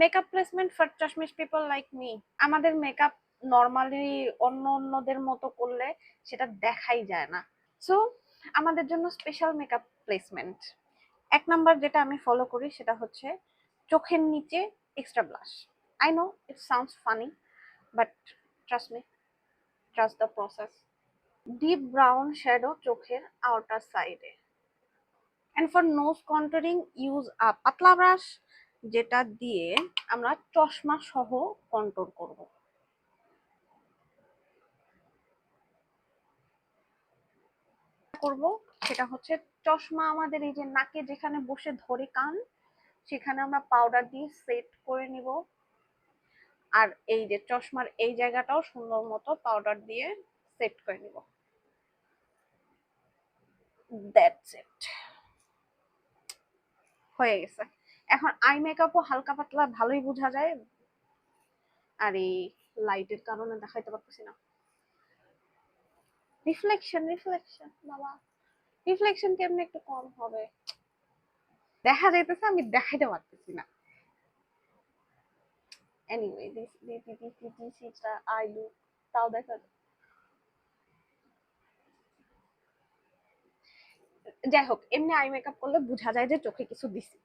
Makeup placement for চশমিশ people like me. আমাদের makeup normally অন্যদের মতো করলে সেটা দেখাই যায় না। সো আমাদের জন্য স্পেশাল মেকআপ প্লেসমেন্ট। এক নাম্বার যেটা আমি ফলো করি সেটা হচ্ছে চোখের নিচে extra blush. I know it sounds funny, but trust me, trust the process. Deep brown shadow চোখের আউটার সাইডে। And for nose contouring use a পাতলা ব্রাশ, যেটা দিয়ে আমরা চশমা সহ কন্ট্রোল করব। সেটা হচ্ছে চশমা আমাদের এই যে নাকে যেখানে বসে ধরে কান, সেখানে আমরা পাউডার দিয়ে সেট করে নিব। আর এই যে চশমার এই জায়গাটাও সুন্দর মতো পাউডার দিয়ে সেট করে নিব। দ্যাটস ইট, হয়ে গেছে। এখন আই মেকআপও হালকা পাতলা ভালোই বোঝা যায়, আর এই লাইটের কারণে দেখাইতে পারতেছি না। রিফ্লেকশন বাবা, রিফ্লেকশন কেমনে একটু কম হবে, দেখা যাইতেছে আমি দেখাইতে পারতেছি না। এনিওয়ে দিস আই লুক, তাও দেখা যায়। যাই হোক, এমনি আই মেকআপ করলে বোঝা যায় যে চোখে কিছু দিছি।